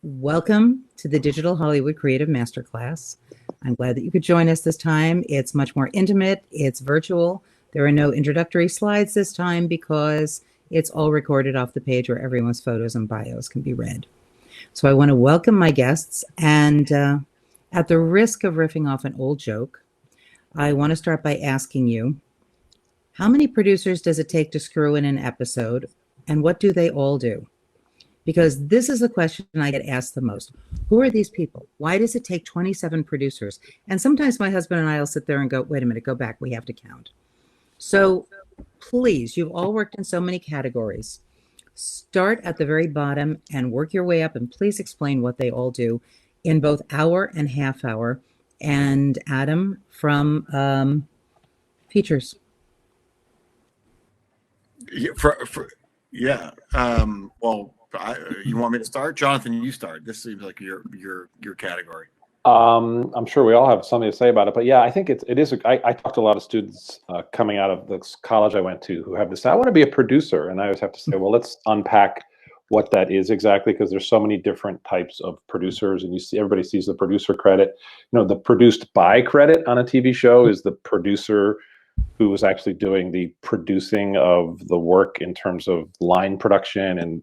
Welcome to the Digital Hollywood Creative Masterclass. I'm glad that you could join us this time. It's much more intimate. It's virtual. There are no introductory slides this time because it's all recorded off the page where everyone's photos and bios can be read. So I want to welcome my guests, and at the risk of riffing off an old joke, I want to start by asking you, how many producers does it take to screw in an episode, and what do they all do? Because this is the question I get asked the most. Who are these people? Why does it take 27 producers? And sometimes my husband and I will sit there and go, wait a minute, go back. We have to count. So please, you've all worked in so many categories. Start at the very bottom and work your way up, and please explain what they all do in both hour and half hour. And Adam from Features. You want me to start? Jonathan, you start. This seems like your category. I'm sure we all have something to say about it, but yeah, I think it is. I talked to a lot of students coming out of the college I went to who have this. I want to be a producer, and I always have to say, well, let's unpack what that is exactly, because there's so many different types of producers, and everybody sees the producer credit. You know, the produced by credit on a TV show is the producer who was actually doing the producing of the work in terms of line production and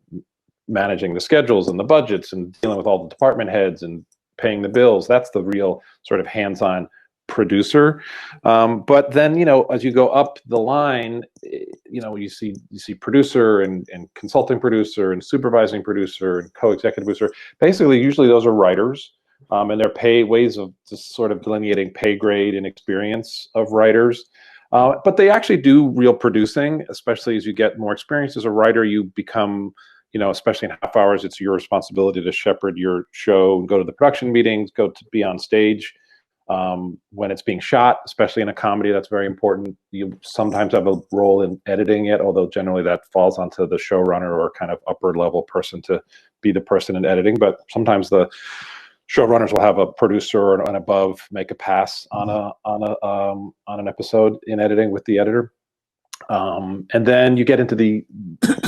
managing the schedules and the budgets and dealing with all the department heads and paying the bills. That's the real sort of hands-on producer. But then, you know, as you go up the line, you know, you see producer and consulting producer and supervising producer and co-executive producer. Basically, usually those are writers, and they're ways of just sort of delineating pay grade and experience of writers. But they actually do real producing, especially as you get more experience as a writer. You become, you know, especially in half hours, it's your responsibility to shepherd your show, go to the production meetings, go to be on stage when it's being shot, especially in a comedy. That's very important. You sometimes have a role in editing it, although generally that falls onto the showrunner or kind of upper level person to be the person in editing. But sometimes the showrunners will have a producer and above make a pass on an episode in editing with the editor. And then you get into the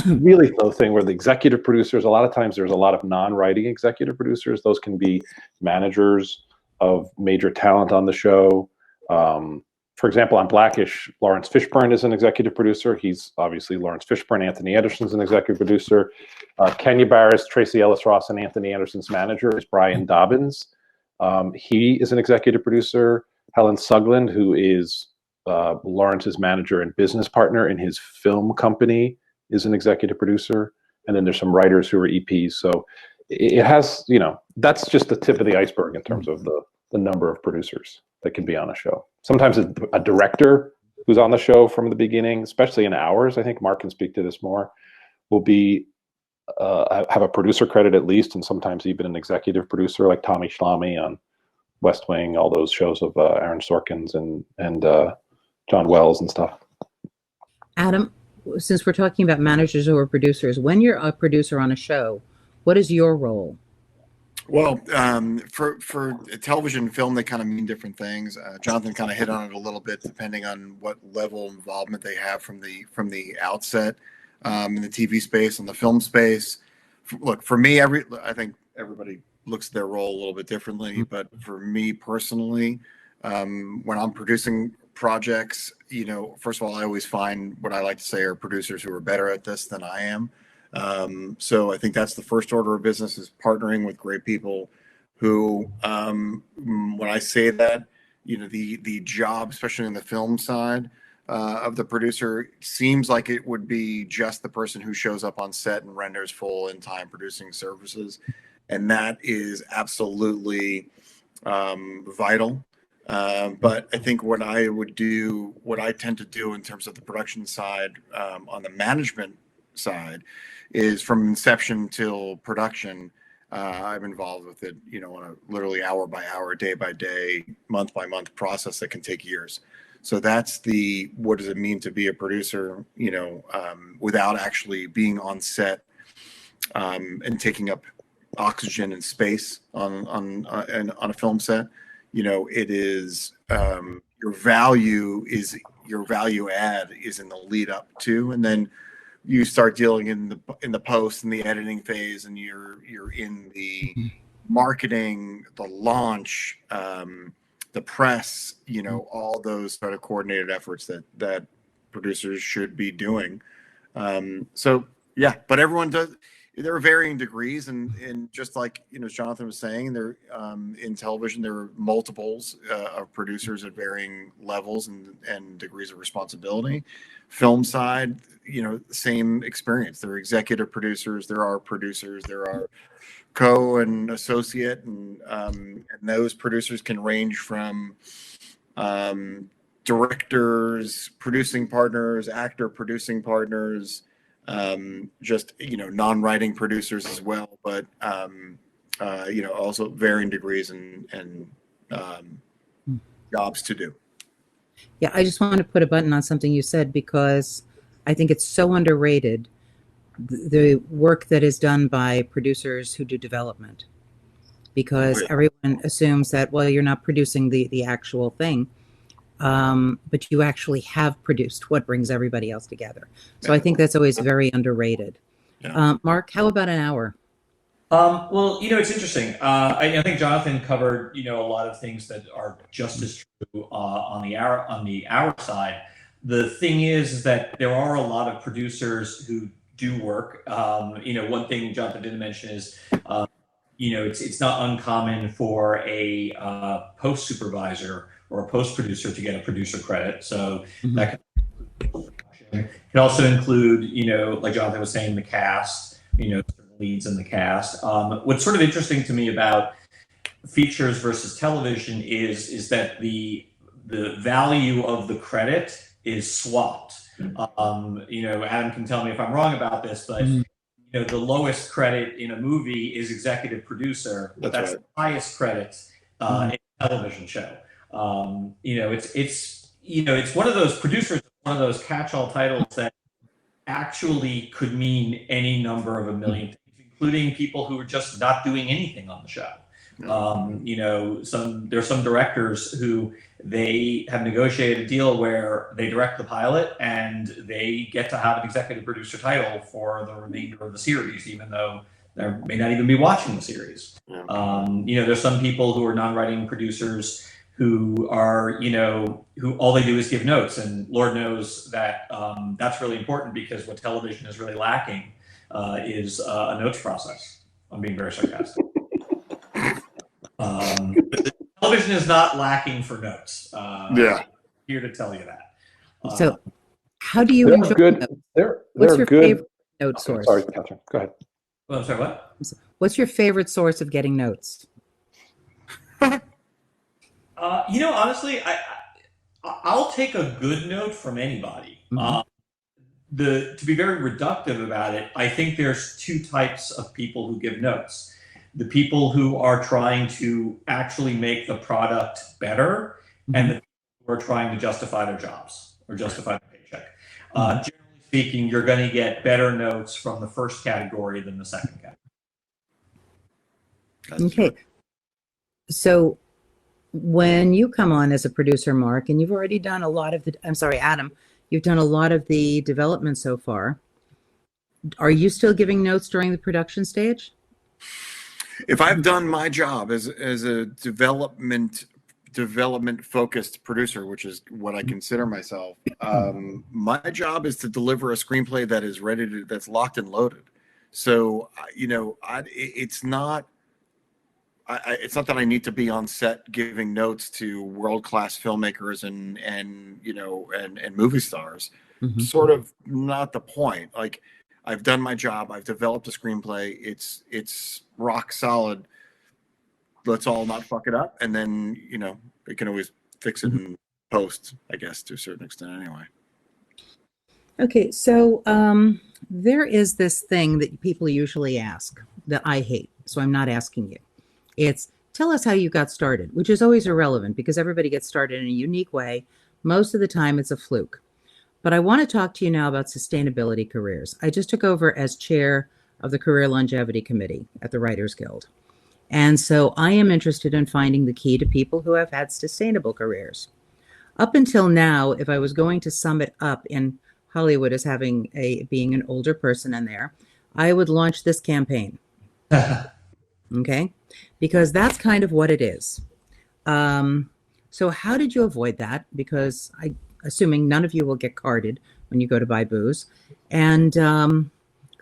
really slow thing where the executive producers, a lot of times there's a lot of non-writing executive producers. Those can be managers of major talent on the show. For example, on Blackish, Lawrence Fishburne is an executive producer. He's obviously Lawrence Fishburne. Anthony Anderson's an executive producer. Kenya Barris, Tracy Ellis Ross, and Anthony Anderson's manager is Brian Dobbins. He is an executive producer. Helen Sugland, who is Lawrence's manager and business partner in his film company, is an executive producer. And then there's some writers who are EPs. So it has, you know, that's just the tip of the iceberg in terms of the number of producers that can be on a show. Sometimes a director who's on the show from the beginning, especially in ours, I think Mark can speak to this more, will be have a producer credit at least, and sometimes even an executive producer like Tommy Schlamme on West Wing, all those shows of Aaron Sorkins and John Wells and stuff. Adam, since we're talking about managers or producers, when you're a producer on a show, what is your role? Well, for television and film, they kind of mean different things. Jonathan kind of hit on it a little bit, depending on what level of involvement they have from the outset in the TV space and the film space. Look, for me, I think everybody looks at their role a little bit differently, but for me personally, when I'm producing projects, you know, first of all, I always find what I like to say are producers who are better at this than I am. So I think that's the first order of business, is partnering with great people who, when I say that, you know, the job, especially on the film side of the producer, seems like it would be just the person who shows up on set and renders full in time producing services. And that is absolutely vital. But I think what I tend to do in terms of the production side, on the management side, is from inception till production, I'm involved with it, you know, on a literally hour by hour, day by day, month by month process that can take years. So that's what does it mean to be a producer, you know, without actually being on set and taking up oxygen and space on a film set. You know, it is your value add is in the lead up to, and then you start dealing in the post and the editing phase, and you're in the marketing, the launch, the press, all those sort of coordinated efforts that producers should be doing. So yeah, but everyone does. There are varying degrees, and just like as Jonathan was saying, there in television there are multiples of producers at varying levels and degrees of responsibility. Film side, same experience. There are executive producers, there are producers, there are co and associate, and those producers can range from directors, producing partners, actor producing partners, just non-writing producers as well, but also varying degrees and jobs to do. Yeah, I just want to put a button on something you said, because I think it's so underrated, the work that is done by producers who do development, because everyone assumes that, well, you're not producing the actual thing, but you actually have produced what brings everybody else together. So I think that's always very underrated. Yeah. Mark, how about an hour? Well, it's interesting. I think Jonathan covered, a lot of things that are just as true on the hour side. The thing is that there are a lot of producers who do work. One thing Jonathan didn't mention is, it's not uncommon for a post supervisor or a post producer to get a producer credit. So that can also include, like Jonathan was saying, the cast, leads in the cast. What's sort of interesting to me about features versus television is that the value of the credit is swapped. Adam can tell me if I'm wrong about this, but the lowest credit in a movie is executive producer, but that's right. The highest credit in a television show. It's one of those producers, one of those catch-all titles that actually could mean any number of a million things, including people who are just not doing anything on the show. There's some directors who they have negotiated a deal where they direct the pilot and they get to have an executive producer title for the remainder of the series, even though they may not even be watching the series. There's some people who are non-writing producers who are, who all they do is give notes, and Lord knows that that's really important, because what television is really lacking is a notes process. I'm being very sarcastic. Television is not lacking for notes. I'm here to tell you that. So, how do you enjoy notes? What's your favorite note source? Sorry, Catherine. Go ahead. Well, I'm sorry, what? What's your favorite source of getting notes? Honestly, I'll take a good note from anybody. To be very reductive about it, I think there's two types of people who give notes. The people who are trying to actually make the product better, and the people who are trying to justify their jobs or justify their paycheck. Generally speaking, you're going to get better notes from the first category than the second category. Okay. So when you come on as a producer, Mark, and you've already done a lot of Adam, you've done a lot of the development so far. Are you still giving notes during the production stage? If I've done my job as a development focused producer, which is what I consider myself, my job is to deliver a screenplay that is that's locked and loaded. So, it's not that I need to be on set giving notes to world-class filmmakers and movie stars. Sort of not the point. Like, I've done my job. I've developed a screenplay. It's rock solid. Let's all not fuck it up, and then we can always fix it in post, I guess, to a certain extent, anyway. Okay, so there is this thing that people usually ask that I hate, so I'm not asking you. It's, tell us how you got started, which is always irrelevant because everybody gets started in a unique way. Most of the time it's a fluke. But I want to talk to you now about sustainability careers. I just took over as chair of the Career Longevity Committee at the Writers Guild. And so I am interested in finding the key to people who have had sustainable careers. Up until now, if I was going to sum it up in Hollywood as being an older person in there, I would launch this campaign. Okay, because that's kind of what it is. So how did you avoid that? Because assuming none of you will get carded when you go to buy booze, and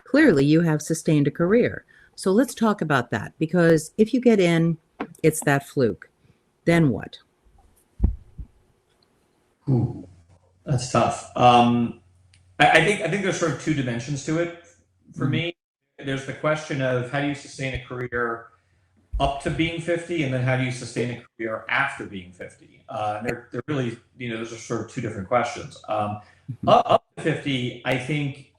clearly you have sustained a career. So let's talk about that, because if you get in, it's that fluke. Then what? Ooh, that's tough. I think there's sort of two dimensions to it for me. There's the question of how do you sustain a career up to being 50, and then how do you sustain a career after being 50? They're really, those are sort of two different questions. Up to 50, I think,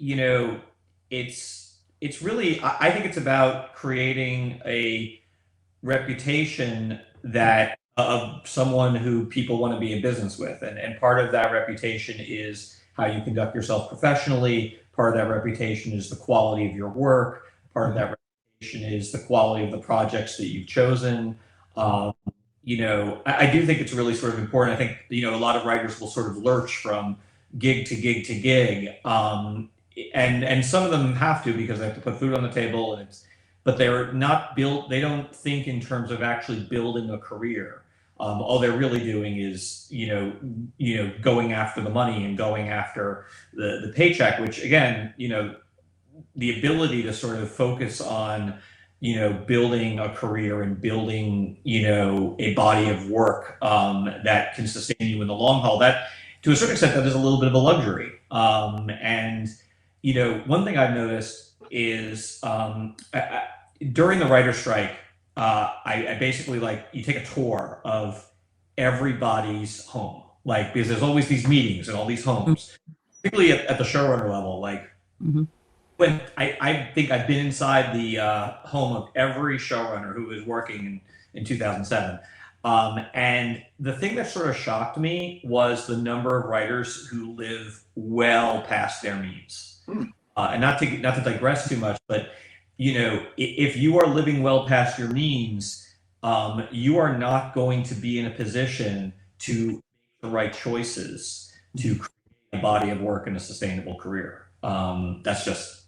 it's really, I think it's about creating a reputation that of someone who people want to be in business with. And part of that reputation is how you conduct yourself professionally. Part of that reputation is the quality of your work. Part of that reputation is the quality of the projects that you've chosen. I do think it's really sort of important. I think, a lot of writers will sort of lurch from gig to gig to gig. And some of them have to, because they have to put food on the table, but they're not built. They don't think in terms of actually building a career. All they're really doing is, going after the money and going after the paycheck, which again, the ability to sort of focus on, building a career and building, a body of work that can sustain you in the long haul, that to a certain extent, that is a little bit of a luxury. And one thing I've noticed is during the writer's strike, I basically, you take a tour of everybody's home, because there's always these meetings in all these homes, particularly at the showrunner level. When I think I've been inside the home of every showrunner who was working in 2007. And the thing that sort of shocked me was the number of writers who live well past their means. And not to digress too much, but if you are living well past your means, you are not going to be in a position to make the right choices to create a body of work and a sustainable career. That's just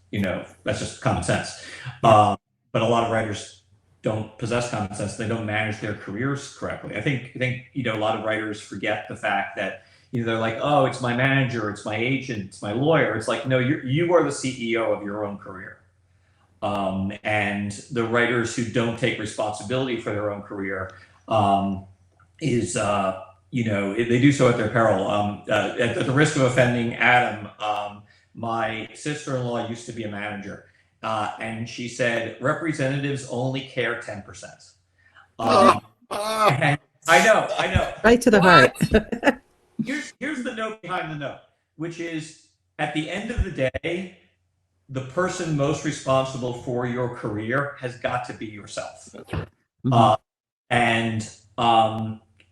common sense. But a lot of writers don't possess common sense. They don't manage their careers correctly. I think a lot of writers forget the fact that they're like, oh, it's my manager, it's my agent, it's my lawyer. It's like, no, you are the CEO of your own career. And the writers who don't take responsibility for their own career they do so at their peril. At the risk of offending Adam, my sister-in-law used to be a manager, and she said representatives only care 10%. And I know. Right to the heart. Here's the note behind the note, which is, at the end of the day, the person most responsible for your career has got to be yourself. That's right.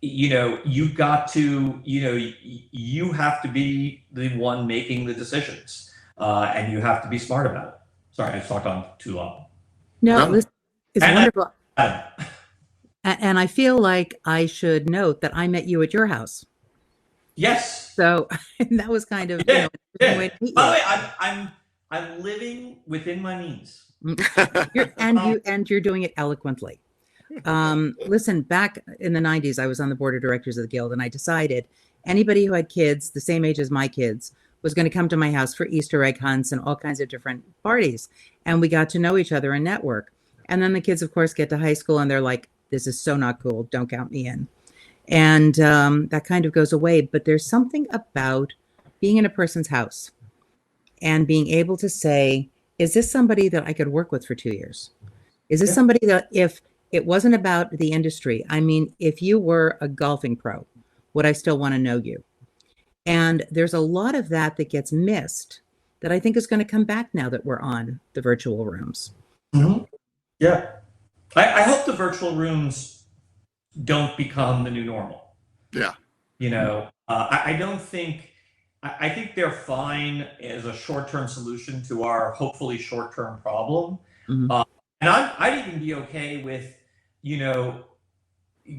You've got to, you have to be the one making the decisions, and you have to be smart about it. Sorry, I talked on too long. No, this is wonderful. And I feel like I should note that I met you at your house. Yes. So that was kind of way to meet you. By the way, I'm living within my means. And you're doing it eloquently. Listen, back in the 90s, I was on the board of directors of the Guild, and I decided anybody who had kids the same age as my kids was going to come to my house for Easter egg hunts and all kinds of different parties. And we got to know each other and network. And then the kids, of course, get to high school and they're like, this is so not cool. Don't count me in. And that kind of goes away. But there's something about being in a person's house and being able to say, is this somebody that I could work with for 2 years? Is this somebody that, if it wasn't about the industry, I mean, if you were a golfing pro, would I still want to know you? And there's a lot of that gets missed that I think is going to come back now that we're on the virtual rooms. Mm-hmm. Yeah. I hope the virtual rooms don't become the new normal. Yeah. I don't think, I think they're fine as a short-term solution to our hopefully short-term problem. Mm-hmm. And I'd even be okay with,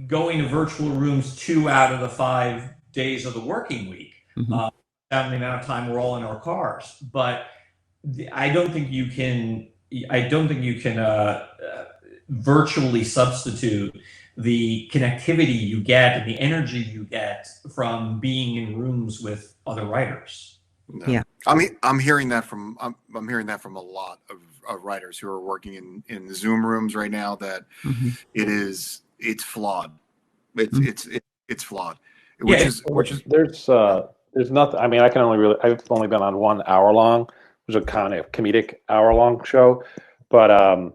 going to virtual rooms 2 out of the 5 days of the working week. Mm-hmm. out in the amount of time we're all in our cars. But I don't think you can. I don't think you can virtually substitute the connectivity you get and the energy you get from being in rooms with other writers. No. Yeah. I'm hearing that from I'm hearing that from a lot of writers who are working in Zoom rooms right now, that it's flawed. It's flawed. There's nothing. I mean, I've only been on 1 hour long, which is a kind of comedic hour long show, but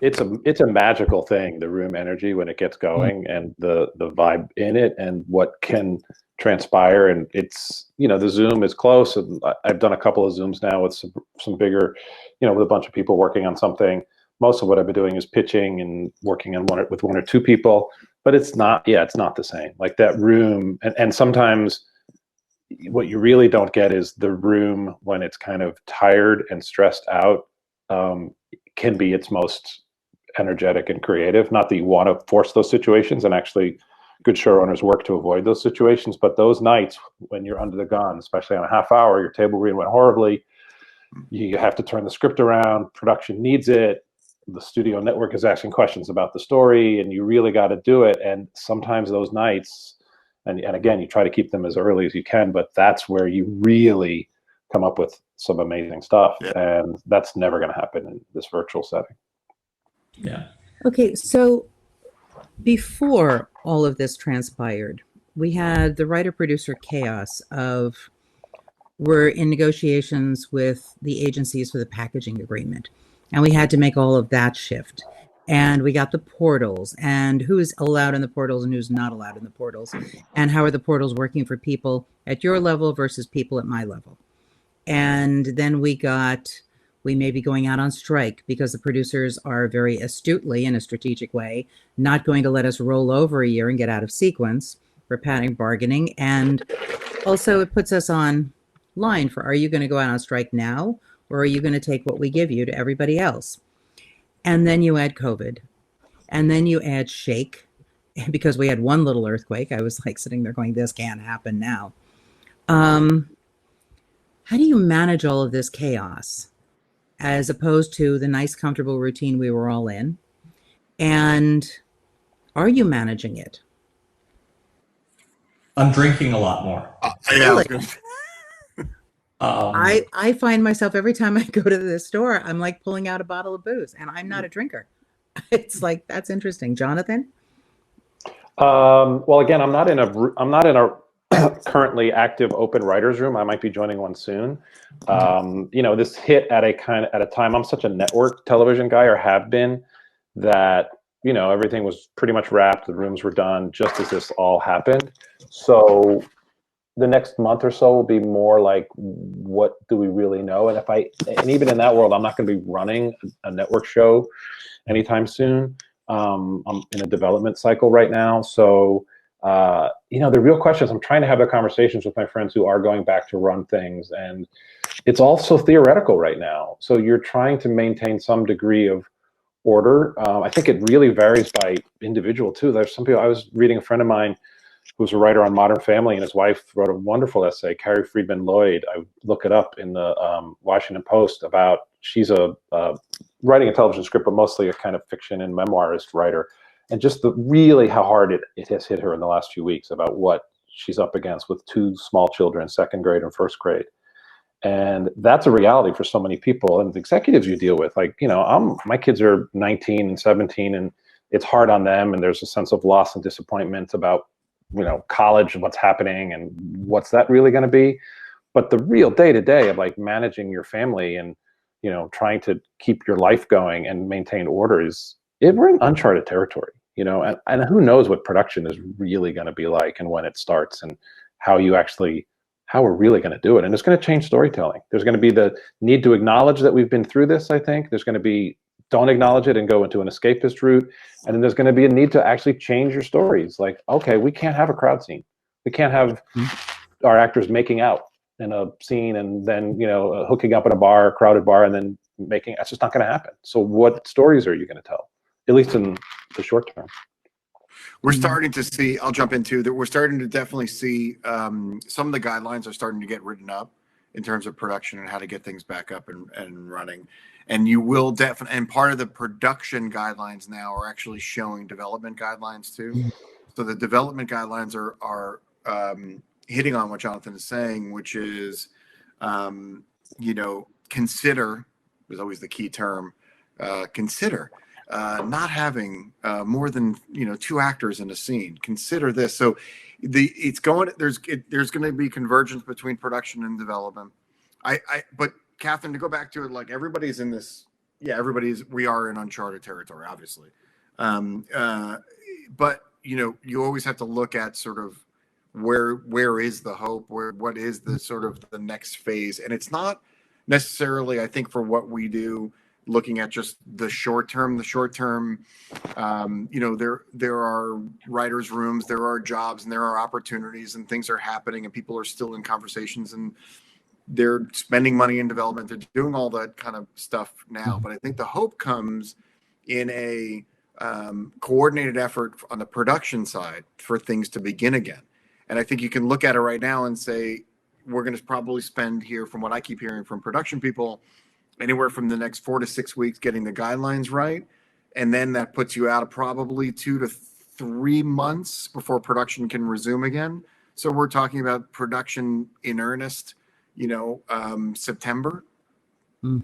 it's a magical thing, the room energy when it gets going, and the vibe in it, and what can transpire. And it's, the Zoom is close, and I've done a couple of Zooms now with some bigger, with a bunch of people working on something. Most of what I've been doing is pitching and working on with one or two people, but it's not the same. Like that room, and sometimes what you really don't get is the room when it's kind of tired and stressed out, can be its most energetic and creative. Not that you want to force those situations, and actually good showrunners work to avoid those situations, but those nights when you're under the gun, especially on a half hour, your table read went horribly, you have to turn the script around, production needs it, the studio network is asking questions about the story, and you really got to do it. And sometimes those nights, and again, you try to keep them as early as you can, but that's where you really come up with some amazing stuff. Yeah. And that's never going to happen in this virtual setting. Yeah. Okay, so before all of this transpired, we had the writer-producer chaos of we're in negotiations with the agencies for the packaging agreement, and we had to make all of that shift. And we got the portals, and who's allowed in the portals and who's not allowed in the portals, and how are the portals working for people at your level versus people at my level. And then we may be going out on strike because the producers are very astutely, in a strategic way, not going to let us roll over a year and get out of sequence for padding bargaining. And also it puts us on line for, are you going to go out on strike now, or are you going to take what we give you to everybody else? And then you add COVID, and then you add shake, because we had one little earthquake. I was like sitting there going, this can't happen now. How do you manage all of this chaos as opposed to the nice, comfortable routine we were all in? And are you managing it? I'm drinking a lot more. I find myself every time I go to the store, I'm like pulling out a bottle of booze, and I'm not a drinker. It's like, that's interesting. Jonathan? Well, again, I'm not in a currently active open writers room. I might be joining one soon. This hit at a time, I'm such a network television guy, or have been, that everything was pretty much wrapped. The rooms were done just as this all happened. So the next month or so will be more like, what do we really know? And even in that world, I'm not going to be running a network show anytime soon. I'm in a development cycle right now. So, the real question is, I'm trying to have the conversations with my friends who are going back to run things, and it's also theoretical right now. So you're trying to maintain some degree of order. I think it really varies by individual too. There's some people, I was reading a friend of mine who's a writer on Modern Family, and his wife wrote a wonderful essay, Carrie Friedman Lloyd. I look it up in the Washington Post about, she's writing a television script, but mostly a kind of fiction and memoirist writer. And just really how hard it has hit her in the last few weeks about what she's up against with two small children, second grade and first grade. And that's a reality for so many people. And the executives you deal with, like, my kids are 19 and 17, and it's hard on them. And there's a sense of loss and disappointment about, college and what's happening and what's that really going to be. But the real day-to-day of like managing your family and, trying to keep your life going and maintain order we're in uncharted territory, and who knows what production is really going to be like, and when it starts, and how we're really going to do it. And it's going to change storytelling. There's going to be the need to acknowledge that we've been through this, I think. There's going to be, don't acknowledge it and go into an escapist route. And then there's going to be a need to actually change your stories. Like, okay, we can't have a crowd scene. We can't have our actors making out in a scene and then, hooking up in a crowded bar, and then that's just not going to happen. So what stories are you going to tell? At least in the short term. we're starting to see, I'll jump into that. We're starting to definitely see some of the guidelines are starting to get written up in terms of production and how to get things back up and running. And you will definitely, and part of the production guidelines now are actually showing development guidelines too. So the development guidelines are hitting on what Jonathan is saying, which is, consider is always the key term. Consider not having more than 2 actors in a scene. Consider this. So there's going to be convergence between production and development. But Catherine, to go back to it, like everybody's in this. Yeah, we are in uncharted territory, obviously. But you always have to look at sort of where is the hope, what is the sort of the next phase, and it's not necessarily, I think, for what we do, looking at just the short term. There are writers' rooms, there are jobs, and there are opportunities, and things are happening, and people are still in conversations, and they're spending money in development. They're doing all that kind of stuff now. But I think the hope comes in a coordinated effort on the production side for things to begin again. And I think you can look at it right now and say, we're going to probably spend here, from what I keep hearing from production people, anywhere from the next 4 to 6 weeks getting the guidelines right. And then that puts you out of probably 2 to 3 months before production can resume again. So we're talking about production in earnest, September,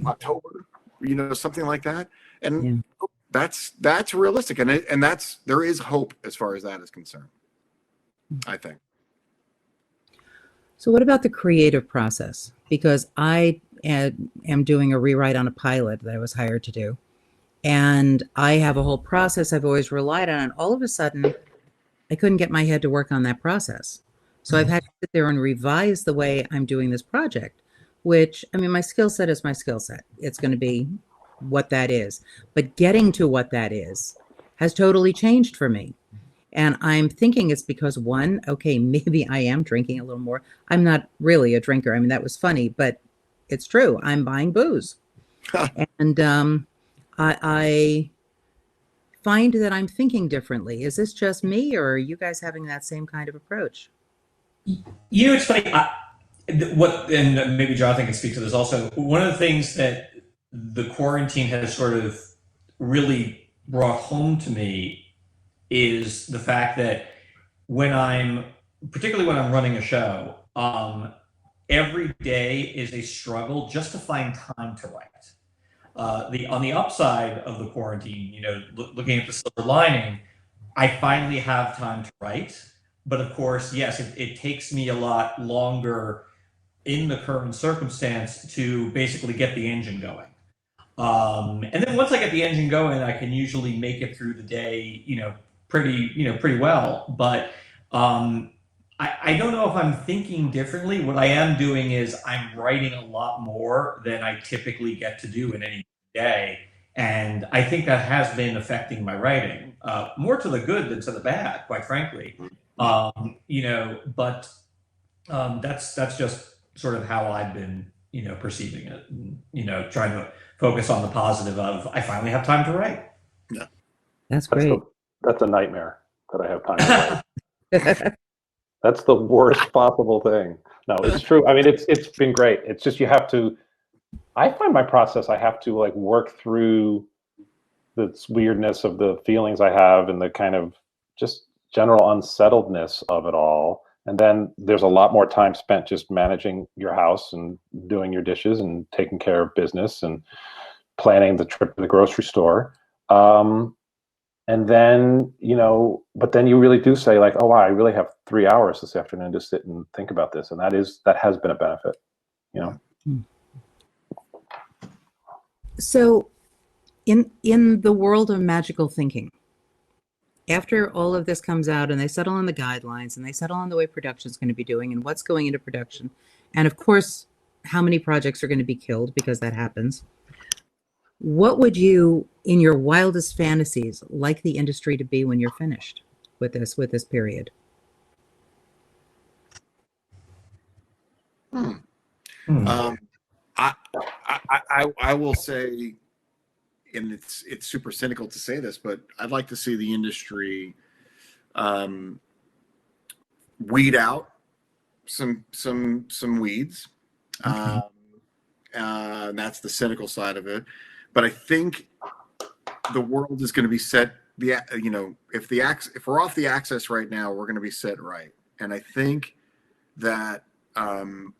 October, something like that. And that's realistic. And there is hope as far as that is concerned, I think. So what about the creative process? Because I am doing a rewrite on a pilot that I was hired to do. And I have a whole process I've always relied on. And all of a sudden, I couldn't get my head to work on that process. So I've had to sit there and revise the way I'm doing this project, which, my skill set is my skill set. It's going to be what that is. But getting to what that is has totally changed for me. And I'm thinking it's because, one, okay, maybe I am drinking a little more. I'm not really a drinker. That was funny, but it's true. I'm buying booze. And I find that I'm thinking differently. Is this just me, or are you guys having that same kind of approach? It's funny. And maybe Jonathan can speak to this also. One of the things that the quarantine has sort of really brought home to me is the fact that particularly when I'm running a show, every day is a struggle just to find time to write. On the upside of the quarantine, looking at the silver lining, I finally have time to write. But of course, yes, it takes me a lot longer in the current circumstance to basically get the engine going. And then once I get the engine going, I can usually make it through the day, pretty well. But I don't know if I'm thinking differently. What I am doing is I'm writing a lot more than I typically get to do in any day. And I think that has been affecting my writing, more to the good than to the bad, quite frankly. But that's just sort of how I've been, perceiving it, and, trying to focus on the positive of, I finally have time to write. Yeah. That's great. That's a nightmare that I have time to write. That's the worst possible thing. No, it's true. It's been great. It's just, I find my process, I have to work through this weirdness of the feelings I have and the kind of just general unsettledness of it all. And then there's a lot more time spent just managing your house and doing your dishes and taking care of business and planning the trip to the grocery store. And then, but then you really do say oh, wow, I really have 3 hours this afternoon to sit and think about this. And that has been a benefit, So in the world of magical thinking, after all of this comes out and they settle on the guidelines and they settle on the way production is going to be doing and what's going into production, and of course, how many projects are going to be killed, because that happens, what would you, in your wildest fantasies, like the industry to be when you're finished with this period? I will say, and it's super cynical to say this, but I'd like to see the industry um, weed out some weeds. Okay. That's the cynical side of it. But I think the world is going to be set. If we're off the axis right now, we're going to be set right. And I think that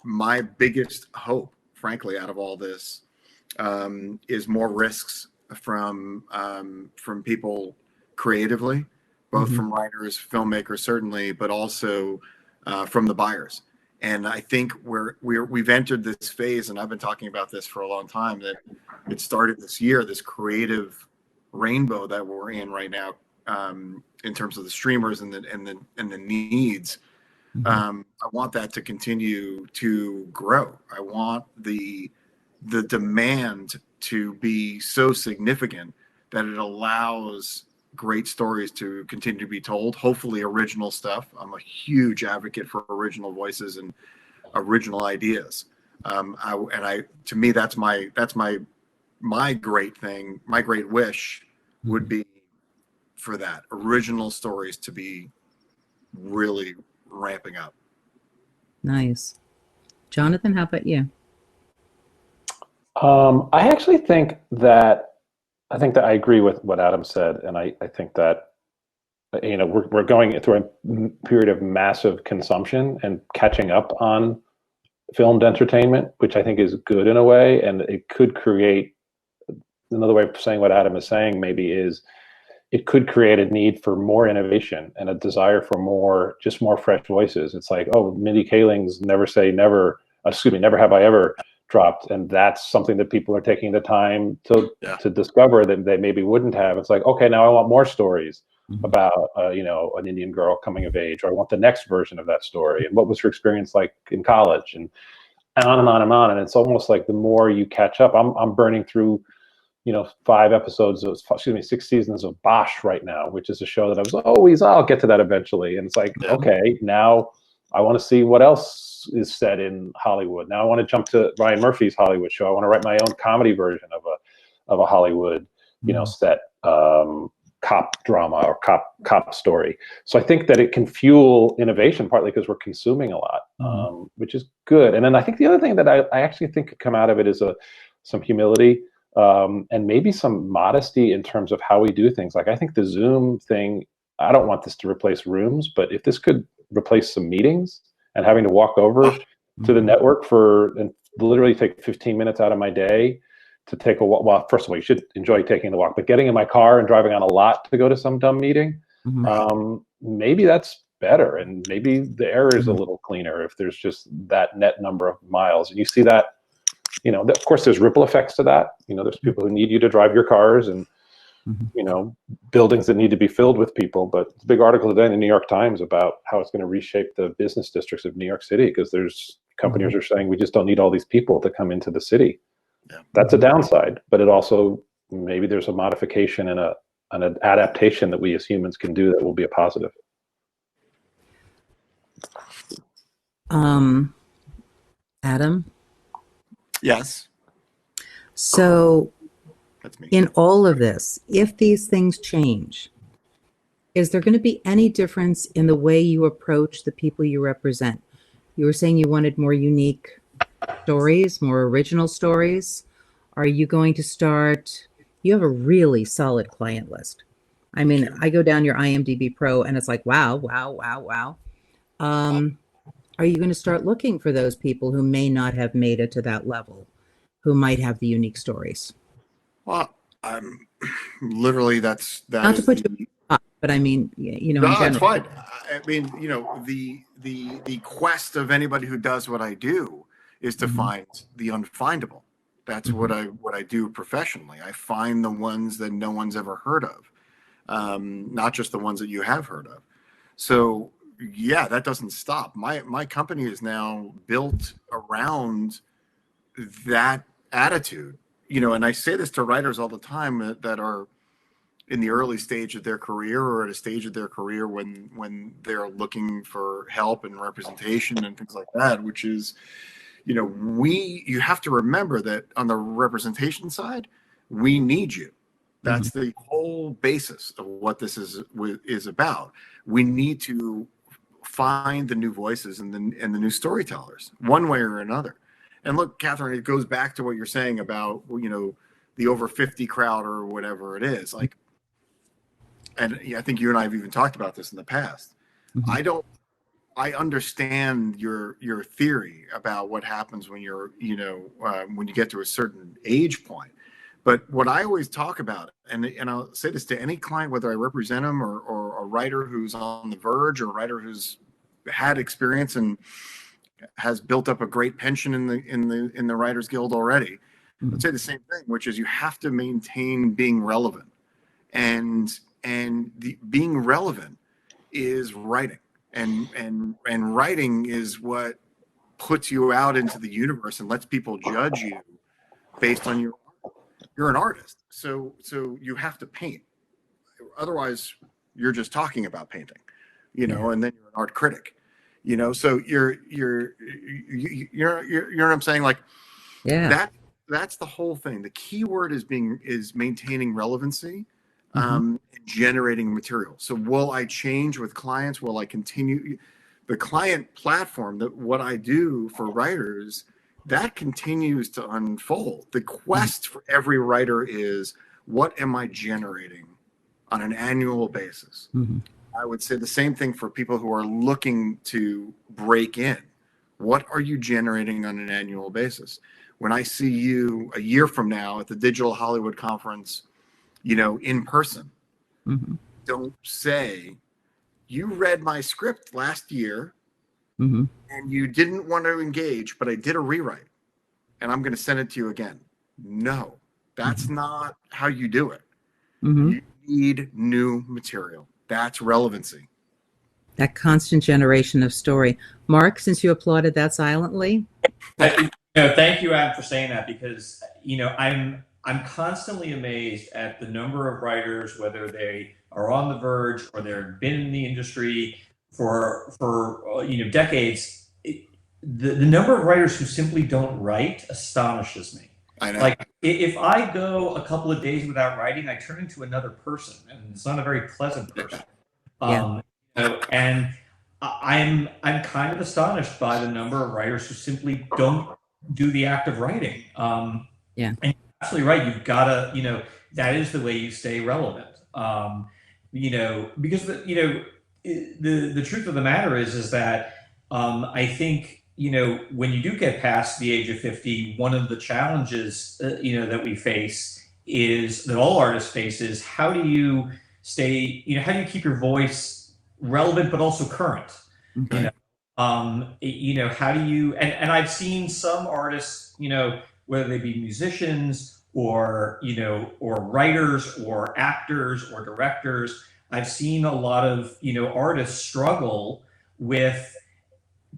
my biggest hope, frankly, out of all this, is more risks from people creatively, both Mhm. from writers, filmmakers, certainly, but also from the buyers. And I think we've entered this phase, and I've been talking about this for a long time, that it started this year, this creative rainbow that we're in right now, in terms of the streamers and the needs. Mhm. I want that to continue to grow. I want the demand to be so significant that it allows great stories to continue to be told. Hopefully, original stuff. I'm a huge advocate for original voices and original ideas. To me, that's my great thing. My great wish would be for that original stories to be really ramping up. Nice. Jonathan, how about you? I actually think that I agree with what Adam said, and I think that we're going through a period of massive consumption and catching up on filmed entertainment, which I think is good in a way, and it could create another way of saying what Adam is saying. Maybe is it could create a need for more innovation and a desire for more fresh voices. It's like, oh, Mindy Kaling's Never Say Never, excuse me, Never Have I Ever dropped, and that's something that people are taking the time to discover that they maybe wouldn't have. It's like, okay, now I want more stories about an Indian girl coming of age, or I want the next version of that story, and what was her experience like in college, and on and on and on. And it's almost like the more you catch up, I'm burning through 6 seasons of Bosch right now, which is a show that I'll get to that eventually. And it's like, okay, now I want to see what else is said in Hollywood. Now I want to jump to Ryan Murphy's Hollywood show. I want to write my own comedy version of a Hollywood, set cop drama or cop story. So I think that it can fuel innovation, partly because we're consuming a lot, which is good. And then I think the other thing that I actually think could come out of it is some humility. And maybe some modesty in terms of how we do things. Like I think the Zoom thing, I don't want this to replace rooms, but if this could replace some meetings and having to walk over to the network and literally take 15 minutes out of my day to take a walk. Well, first of all, you should enjoy taking the walk, but getting in my car and driving on a lot to go to some dumb meeting, maybe that's better. And maybe the air is a little cleaner if there's just that net number of miles. And you see that, of course, there's ripple effects to that. There's people who need you to drive your cars, and buildings that need to be filled with people. But it's a big article today in the New York Times about how it's going to reshape the business districts of New York City, because there's companies are saying we just don't need all these people to come into the city. That's a downside, but it also, maybe there's a modification and an adaptation that we as humans can do that will be a positive. Adam? Yes. So that's me. In all of this, if these things change, is there going to be any difference in the way you approach the people you represent? You were saying you wanted more unique stories, more original stories. Are you going to start? You have a really solid client list. I mean, I go down your IMDb Pro and it's like, wow, wow, wow, wow. Are you going to start looking for those people who may not have made it to that level, who might have the unique stories? Well, I'm literally that not is to put you up, but I mean, in general. It's fine. I mean, the quest of anybody who does what I do is to find the unfindable. That's what I do professionally. I find the ones that no one's ever heard of, not just the ones that you have heard of. So yeah, that doesn't stop. My company is now built around that attitude. And I say this to writers all the time that are in the early stage of their career, or at a stage of their career when they're looking for help and representation and things like that, which is, you have to remember that on the representation side, we need you. That's the whole basis of what this is about. We need to find the new voices and the new storytellers, one way or another. And look, Catherine, it goes back to what you're saying about, you know, the over 50 crowd or whatever it is. Like, and I think you and I have even talked about this in the past. I understand your theory about what happens when you're, you know, when you get to a certain age point. But what I always talk about, and I'll say this to any client, whether I represent them or a writer who's on the verge, or a writer who's had experience and has built up a great pension in the Writers Guild already, I'd say the same thing, which is you have to maintain being relevant, and being relevant is writing, and writing is what puts you out into the universe and lets people judge you based on you're an artist, so you have to paint. Otherwise, you're just talking about painting, you know, and then you're an art critic, you know. So you're you know what I'm saying? Like, that's the whole thing. The key word is maintaining relevancy, and generating material. So will I change with clients? Will I continue the client platform? That what I do for writers, that continues to unfold. The quest for every writer is, what am I generating on an annual basis? I would say the same thing for people who are looking to break in. What are you generating on an annual basis? When I see you a year from now at the Digital Hollywood Conference, you know, in person, don't say, you read my script last year, and you didn't want to engage, but I did a rewrite and I'm going to send it to you again. No, that's not how you do it. You need new material. That's relevancy. That constant generation of story. Mark, since you applauded that silently. Thank you, Adam, for saying that, because, you know, I'm constantly amazed at the number of writers, whether they are on the verge or they've been in the industry for you know, decades. The number of writers who simply don't write astonishes me. I know. Like, if I go a couple of days without writing, I turn into another person, and it's not a very pleasant person. You know, and I'm kind of astonished by the number of writers who simply don't do the act of writing. And you're absolutely right. You've got to, you know, that is the way you stay relevant. You know, because the truth of the matter is that I think, you know, when you do get past the age of 50, one of the challenges you know, that we face is, that all artists face, is how do you stay, you know, how do you keep your voice relevant but also current? You know, how do you, and I've seen some artists, you know, whether they be musicians or, you know, or writers or actors or directors, I've seen a lot of, you know, artists struggle with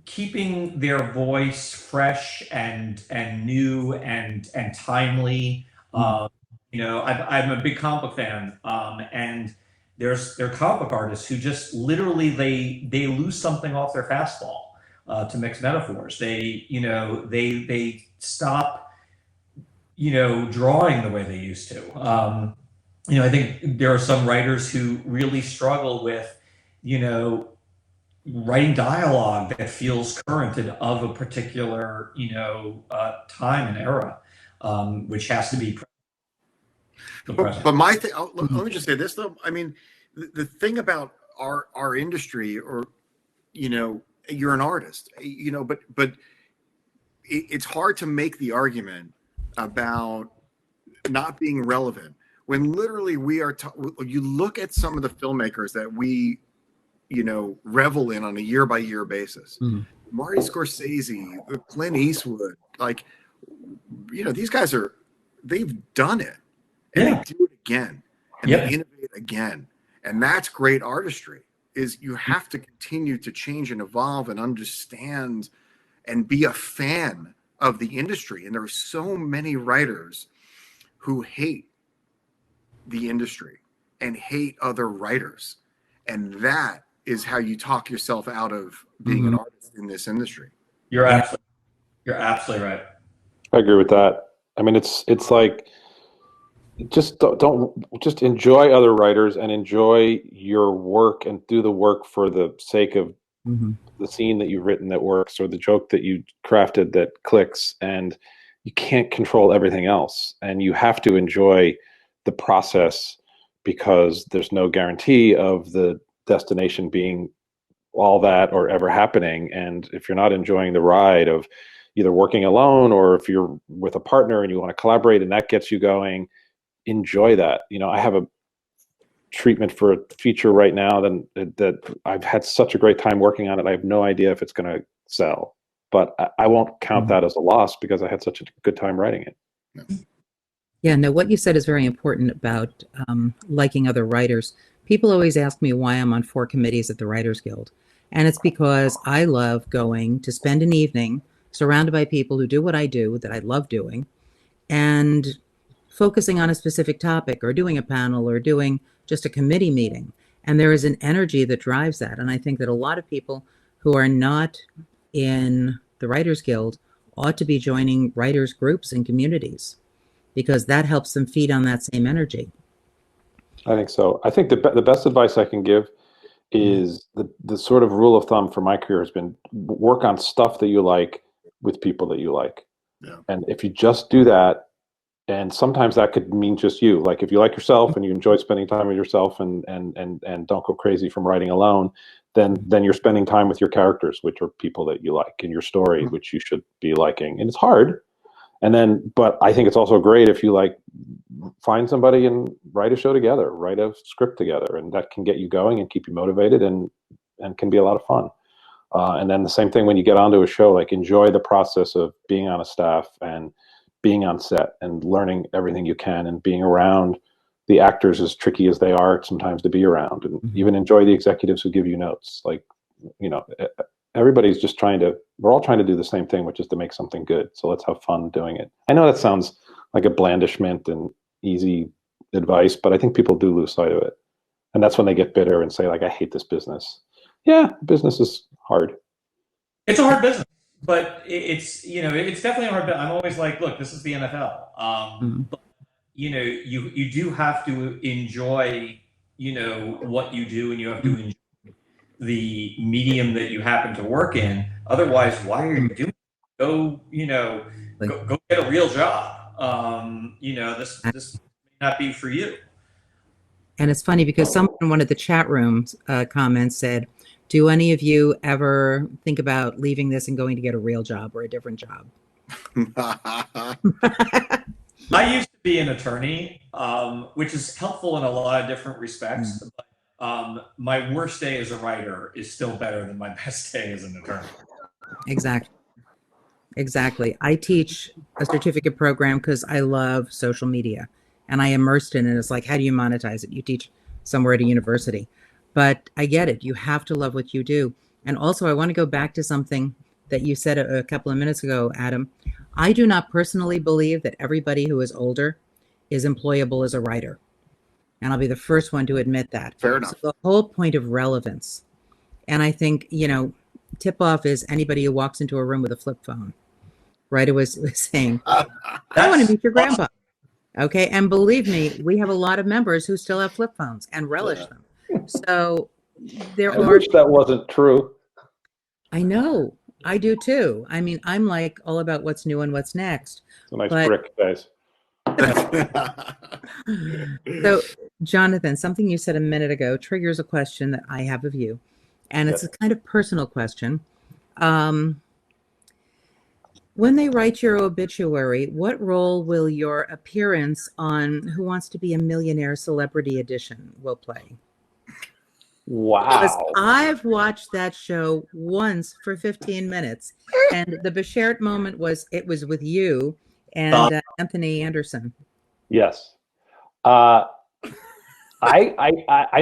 keeping their voice fresh and new and timely. You know, I'm a big comic book fan, and there are comic book artists who just literally they lose something off their fastball, to mix metaphors. They, you know, they stop, you know, drawing the way they used to. You know, I think there are some writers who really struggle with, you know, writing dialogue that feels current and of a particular, you know, time and era, which has to be present. But my thing, let me just say this though. I mean, the thing about our industry, or, you know, you're an artist, you know, but it's hard to make the argument about not being relevant when literally we are. You look at some of the filmmakers that we, you know, revel in on a year by year basis. Marty Scorsese, Clint Eastwood, like, you know, these guys they've done it, and they do it again, and they innovate again, and that's great artistry. Is you have to continue to change and evolve and understand and be a fan of the industry. And there are so many writers who hate the industry and hate other writers, and that is how you talk yourself out of being an artist in this industry. You're absolutely right. I agree with that. I mean, it's like, just don't just enjoy other writers and enjoy your work and do the work for the sake of the scene that you've written that works or the joke that you crafted that clicks. And you can't control everything else, and you have to enjoy the process because there's no guarantee of the destination being all that or ever happening. And if you're not enjoying the ride of either working alone or if you're with a partner and you want to collaborate and that gets you going, enjoy that. I have a treatment for a feature right now that I've had such a great time working on it. I have no idea if it's going to sell, but I won't count that as a loss because I had such a good time writing it. Yeah, no, what you said is very important about liking other writers. People always ask me why I'm on 4 committees at the Writers Guild. And it's because I love going to spend an evening surrounded by people who do what I do, that I love doing, and focusing on a specific topic or doing a panel or doing just a committee meeting. And there is an energy that drives that. And I think that a lot of people who are not in the Writers Guild ought to be joining writers groups and communities because that helps them feed on that same energy. I think so. I think the best advice I can give is the sort of rule of thumb for my career has been work on stuff that you like with people that you like. Yeah. And if you just do that, and sometimes that could mean just you, like if you like yourself and you enjoy spending time with yourself and don't go crazy from writing alone, then you're spending time with your characters, which are people that you like, and your story, which you should be liking. And it's hard. But I think it's also great if you find somebody and write a show together, write a script together, and that can get you going and keep you motivated and can be a lot of fun. And then the same thing when you get onto a show, enjoy the process of being on a staff and being on set and learning everything you can and being around the actors, as tricky as they are sometimes to be around, and even enjoy the executives who give you notes. Everybody's just we're all trying to do the same thing, which is to make something good. So let's have fun doing it. I know that sounds like a blandishment and easy advice, but I think people do lose sight of it. And that's when they get bitter and say, I hate this business. Yeah, business is hard. It's a hard business, but it's definitely a hard business. I'm always like, look, this is the NFL. But you do have to enjoy, what you do, and you have to enjoy the medium that you happen to work in. Otherwise, why are you doing it? Go get a real job. This may not be for you. And it's funny because someone in one of the chat rooms comments said, do any of you ever think about leaving this and going to get a real job or a different job? I used to be an attorney, which is helpful in a lot of different respects. But my worst day as a writer is still better than my best day as an attorney. Exactly. I teach a certificate program because I love social media and I immersed in it. It's like, how do you monetize it? You teach somewhere at a university, but I get it. You have to love what you do. And also I want to go back to something that you said a couple of minutes ago, Adam. I do not personally believe that everybody who is older is employable as a writer. And I'll be the first one to admit that. Fair enough. So the whole point of relevance. And I think, tip off is anybody who walks into a room with a flip phone, right? It was saying, I want to meet your grandpa. Okay. And believe me, we have a lot of members who still have flip phones and relish them. So I wish that wasn't true. I know. I do too. I mean, I'm all about what's new and what's next. It's a nice brick, guys. So, Jonathan, something you said a minute ago triggers a question that I have of you. And it's a kind of personal question. When they write your obituary, what role will your appearance on Who Wants to Be a Millionaire Celebrity Edition will play? Wow. Because I've watched that show once for 15 minutes. And the Bashert moment was with you and Anthony Anderson. Yes. I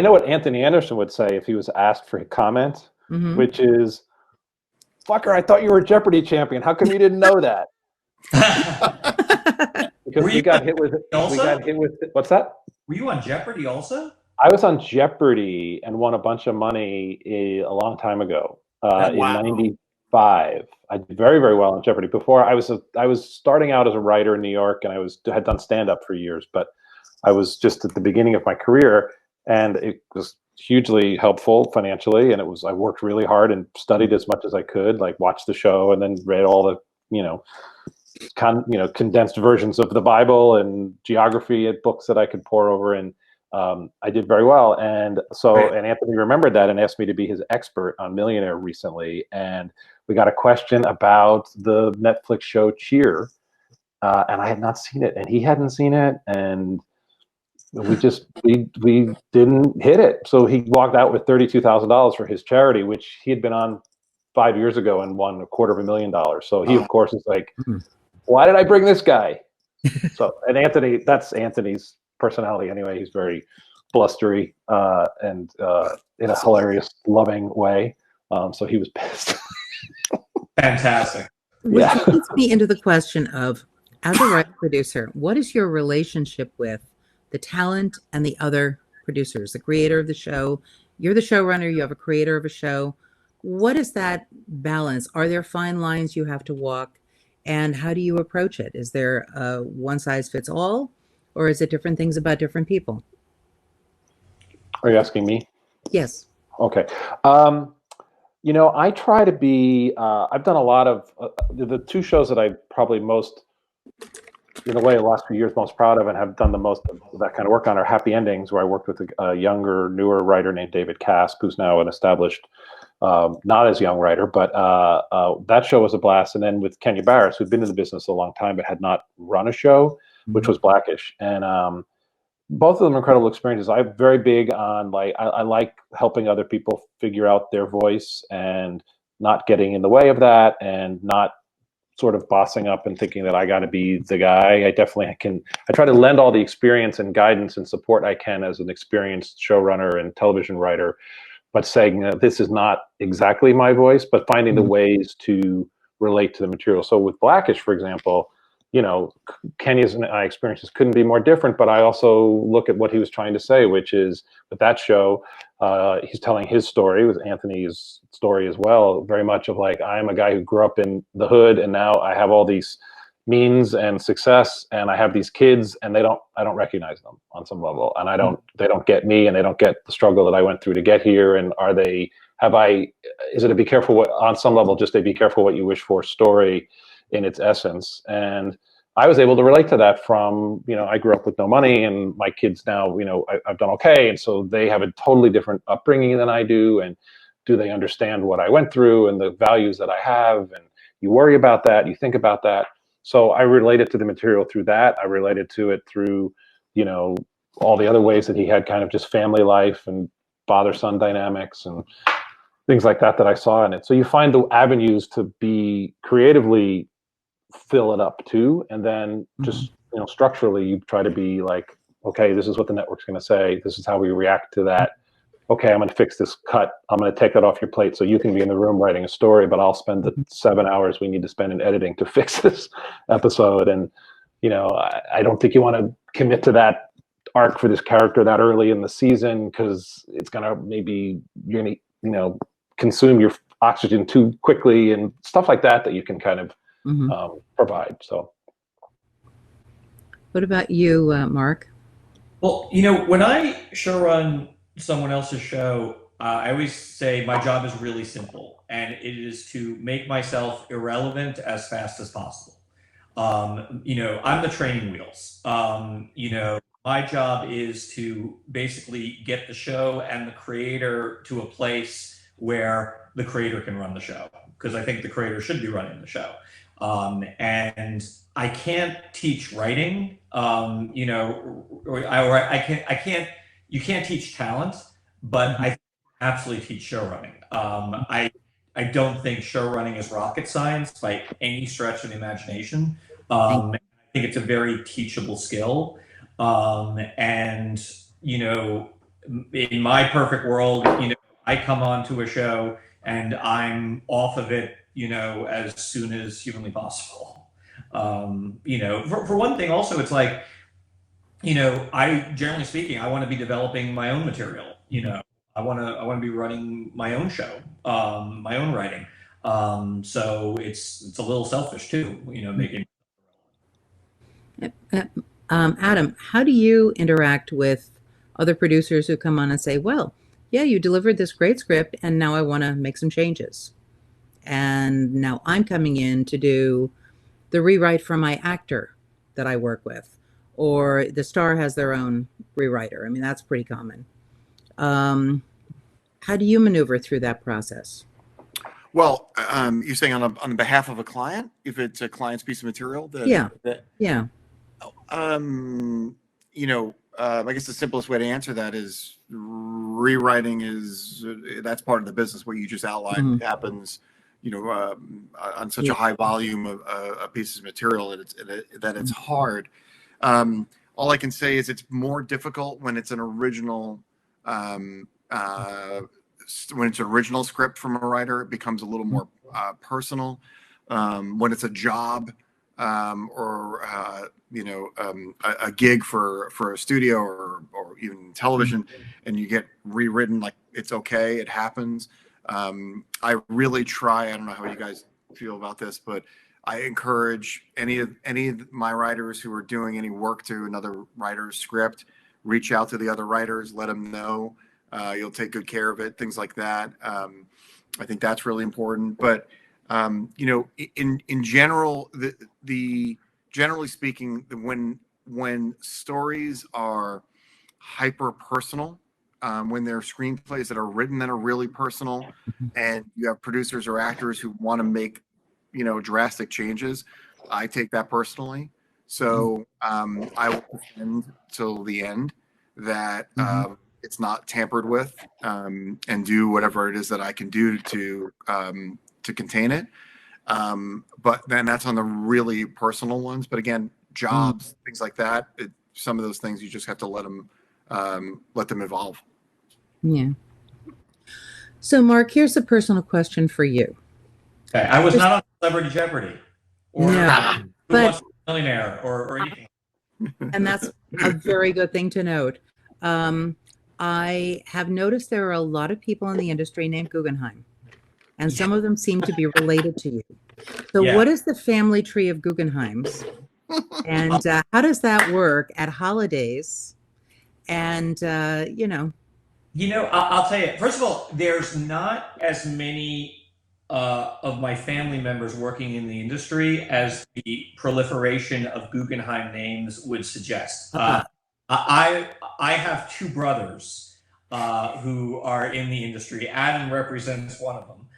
know what Anthony Anderson would say if he was asked for a comment, which is, fucker, I thought you were a Jeopardy champion. How come you didn't know that? Because we got hit with what's that? Were you on Jeopardy also? I was on Jeopardy and won a bunch of money a long time ago. In '95. I did very, very well on Jeopardy. Before I was starting out as a writer in New York, and I had done stand up for years. But I was just at the beginning of my career, and it was hugely helpful financially. And I worked really hard and studied as much as I could, like watched the show and then read all the, condensed versions of the Bible and geography books that I could pour over. And I did very well. And and Anthony remembered that and asked me to be his expert on Millionaire recently. And we got a question about the Netflix show Cheer. And I had not seen it and he hadn't seen it. And we didn't hit it. So he walked out with $32,000 for his charity, which he had been on 5 years ago and won $250,000. So he, of course, is like, why did I bring this guy? So, and Anthony, that's Anthony's personality anyway. He's very blustery and in a hilarious, loving way. So he was pissed. Fantastic. Which leads me into the question of, as a writer producer, what is your relationship with the talent and the other producers, the creator of the show? You're the showrunner, you have a creator of a show. What is that balance? Are there fine lines you have to walk? And how do you approach it? Is there a one size fits all, or is it different things about different people? Are you asking me? Yes. Okay. I try to be, I've done a lot of, the two shows that I probably most, in a way, the last few years most proud of and have done the most of that kind of work on are Happy Endings, where I worked with a younger, newer writer named David Casp, who's now an established, not as young writer, but that show was a blast. And then with Kenya Barris, who'd been in the business a long time, but had not run a show, which was Blackish. And both of them are incredible experiences. I'm very big on, I like helping other people figure out their voice and not getting in the way of that and not sort of bossing up and thinking that I got to be the guy. I try to lend all the experience and guidance and support I can as an experienced showrunner and television writer, but saying that this is not exactly my voice, but finding the ways to relate to the material. So with Blackish, for example, Kenya's and my experiences couldn't be more different, but I also look at what he was trying to say, which is with that show, he's telling his story with Anthony's story as well, very much of like, I am a guy who grew up in the hood and now I have all these means and success and I have these kids and I don't recognize them on some level. And they don't get me and they don't get the struggle that I went through to get here. And is it a be careful on some level, just a be careful what you wish for story in its essence. And I was able to relate to that from, I grew up with no money and my kids now, I've done okay. And so they have a totally different upbringing than I do. And do they understand what I went through and the values that I have? And you worry about that, you think about that. So I related to the material through that. I related to it through, all the other ways that he had kind of just family life and father-son dynamics and things like that I saw in it. So you find the avenues to be creatively fill it up too, and then just structurally you try to be like, okay, this is what the network's going to say, this is how we react to that. Okay, I'm going to fix this cut, I'm going to take that off your plate so you can be in the room writing a story, but I'll spend the 7 hours we need to spend in editing to fix this episode. And I don't think you want to commit to that arc for this character that early in the season, because it's going to you're going to consume your oxygen too quickly and stuff like that you can kind of provide. So what about you, Mark? Well, when I showrun someone else's show, I always say my job is really simple, and it is to make myself irrelevant as fast as possible. I'm the training wheels. My job is to basically get the show and the creator to a place where the creator can run the show, because I think the creator should be running the show. And I can't teach writing, you can't teach talent, but I absolutely teach show running. I don't think show running is rocket science by any stretch of the imagination. I think it's a very teachable skill. In my perfect world, I come onto a show and I'm off of it, as soon as humanly possible. For one thing, also, it's like, generally speaking, I want to be developing my own material. I want to be running my own show, my own writing. So it's a little selfish too, making. Adam, how do you interact with other producers who come on and say, well, yeah, you delivered this great script and now I want to make some changes. And now I'm coming in to do the rewrite for my actor that I work with, or the star has their own rewriter. I mean, that's pretty common. How do you maneuver through that process? Well, you're saying on behalf of a client, if it's a client's piece of material, Yeah. that Yeah. I guess the simplest way to answer that is rewriting that's part of the business. What you just outlined happens, on such a high volume of pieces of material that it's hard. All I can say is it's more difficult when it's an original script from a writer. It becomes a little more personal. When it's a job or a gig for a studio or even television, and you get rewritten, like, it's okay, it happens. I really try. I don't know how you guys feel about this, but I encourage any of my writers who are doing any work to another writer's script, reach out to the other writers, let them know you'll take good care of it, things like that. I think that's really important. But in general, generally speaking, when stories are hyper personal, when there are screenplays that are written that are really personal, and you have producers or actors who want to make drastic changes, I take that personally. So I will defend till the end that it's not tampered with, and do whatever it is that I can do to contain it. But then that's on the really personal ones. But again, jobs, things like that, some of those things you just have to let them evolve. Yeah. So, Mark, here's a personal question for you. Okay, I was not on Celebrity Jeopardy or No, Who Wants to Be a Millionaire or anything. And that's a very good thing to note. I have noticed there are a lot of people in the industry named Guggenheim, and some of them seem to be related to you. So what is the family tree of Guggenheims? And how does that work at holidays? And, I'll tell you, first of all, there's not as many of my family members working in the industry as the proliferation of Guggenheim names would suggest. I have two brothers who are in the industry. Adam represents one of them.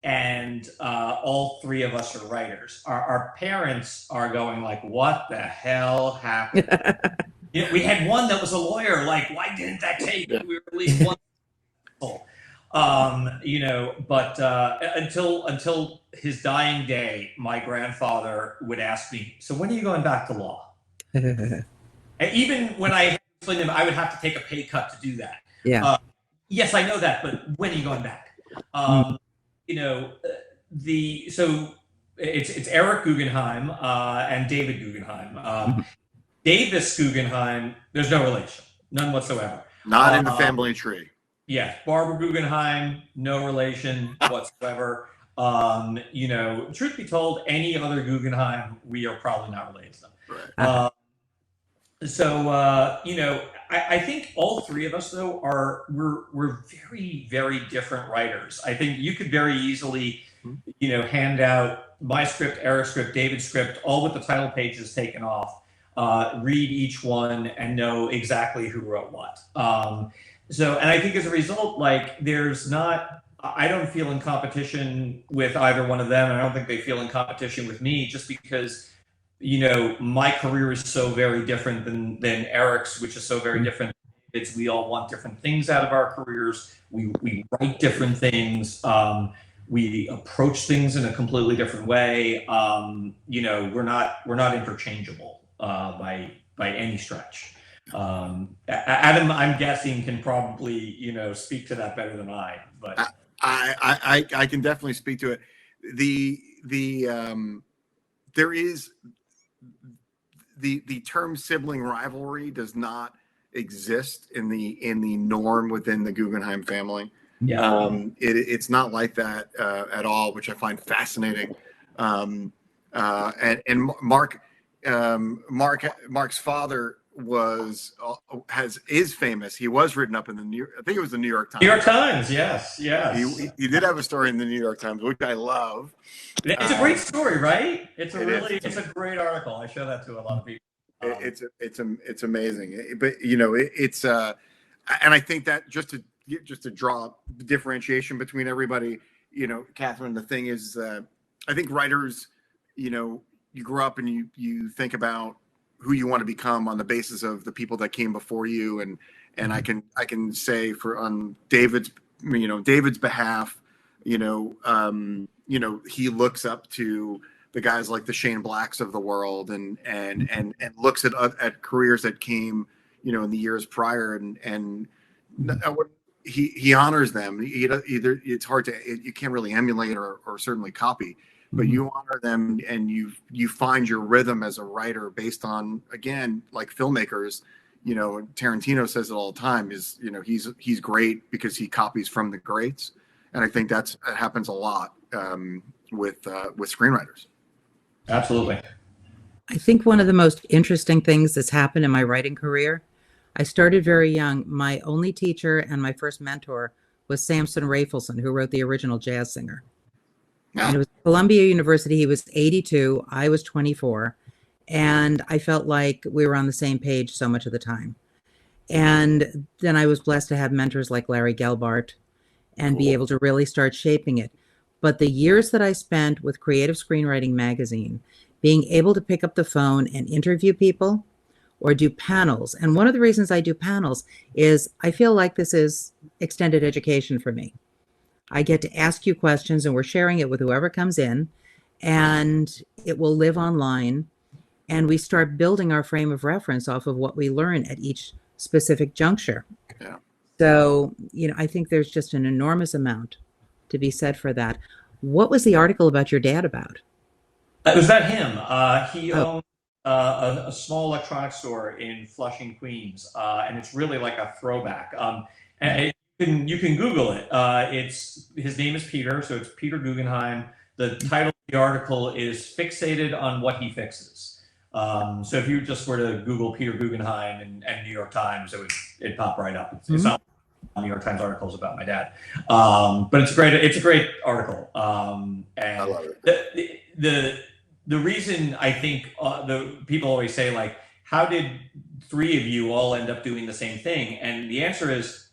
And all three of us are writers. Our parents are going like, what the hell happened? We had one that was a lawyer. Like, why didn't that take? We were at least one. But until his dying day, my grandfather would ask me, so when are you going back to law? And even when I explained to him, I would have to take a pay cut to do that. Yeah. Yes, I know that, but when are you going back? So it's Eric Guggenheim and David Guggenheim. Davis Guggenheim, there's no relation, none whatsoever. Not in the family tree. Yeah, Barbara Guggenheim, no relation whatsoever. Truth be told, any other Guggenheim, we are probably not related to them. Right. I think all three of us, though, we're very, very different writers. I think you could very easily, hand out my script, Eric's script, David's script, all with the title pages taken off, read each one and know exactly who wrote what. And I think as a result, I don't feel in competition with either one of them. And I don't think they feel in competition with me, just because, my career is so very different than Eric's, which is so very different. We all want different things out of our careers. We write different things. We approach things in a completely different way. We're not interchangeable by any stretch. Adam, I'm guessing, can probably speak to that better than I. But I can definitely speak to it. There is the term sibling rivalry does not exist in the norm within the Guggenheim family. Yeah. It's not like that at all, which I find fascinating. And Mark, Mark's father is famous. He was written up in I think it was the New York Times. New York Times, yes. He did have a story in the New York Times, which I love. It's a great story, right? It's a great article. I show that to a lot of people. It's amazing, but it's and I think that just to draw differentiation between everybody, Catherine, the thing is, I think writers, you grow up and you think about who you want to become on the basis of the people that came before you, and I can say on David's behalf, he looks up to the guys like the Shane Blacks of the world, and looks at careers that came, in the years prior, and he honors them. It's hard you can't really emulate or certainly copy, but you honor them, and you find your rhythm as a writer based on, again, like filmmakers. Tarantino says it all the time, is he's great because he copies from the greats, and I think it happens a lot with screenwriters. Absolutely. I think one of the most interesting things that's happened in my writing career, I started very young. My only teacher and my first mentor was Samson Rafelson, who wrote the original Jazz Singer. And it was Columbia University. He was 82. I was 24. And I felt like we were on the same page so much of the time. And then I was blessed to have mentors like Larry Gelbart and be able to really start shaping it. But the years that I spent with Creative Screenwriting Magazine, being able to pick up the phone and interview people or do panels. And one of the reasons I do panels is I feel like this is extended education for me. I get to ask you questions, and we're sharing it with whoever comes in, and it will live online. And we start building our frame of reference off of what we learn at each specific juncture. Yeah. So, I think there's just an enormous amount to be said for that. What was the article about your dad about? It was about him. He owned a small electronics store in Flushing, Queens, and it's really like a throwback. And you can Google it. His name is Peter, so it's Peter Guggenheim. The title of the article is "Fixated on What He Fixes." So if you just were to Google Peter Guggenheim and New York Times, it'd pop right up. It's not New York Times articles about my dad, but it's a great article. And I love it. The reason I think the people always say, like, how did three of you all end up doing the same thing? And the answer is,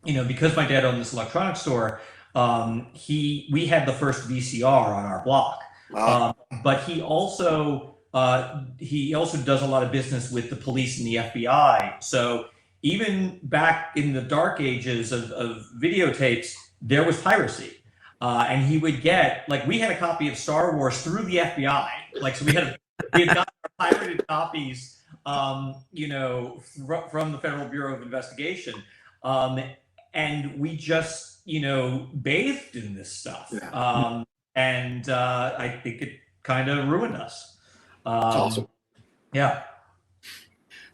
because my dad owned this electronics store, we had the first VCR on our block. Wow. But he also does a lot of business with the police and the FBI. So even back in the dark ages of videotapes, there was piracy. And he would get, like, we had a copy of Star Wars through the FBI. Like, so we had got our pirated copies, from the Federal Bureau of Investigation. And we just, bathed in this stuff. Yeah. And I think it kind of ruined us. That's awesome. Yeah.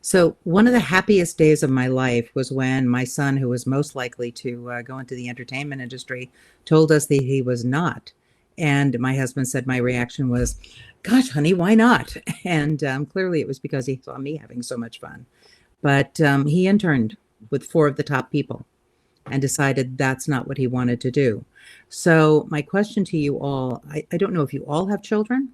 So one of the happiest days of my life was when my son, who was most likely to go into the entertainment industry, told us that he was not. And my husband said my reaction was, "Gosh, honey, why not?" And clearly it was because he saw me having so much fun. But he interned with 4 of the top people and decided that's not what he wanted to do. So my question to you all, I don't know if you all have children,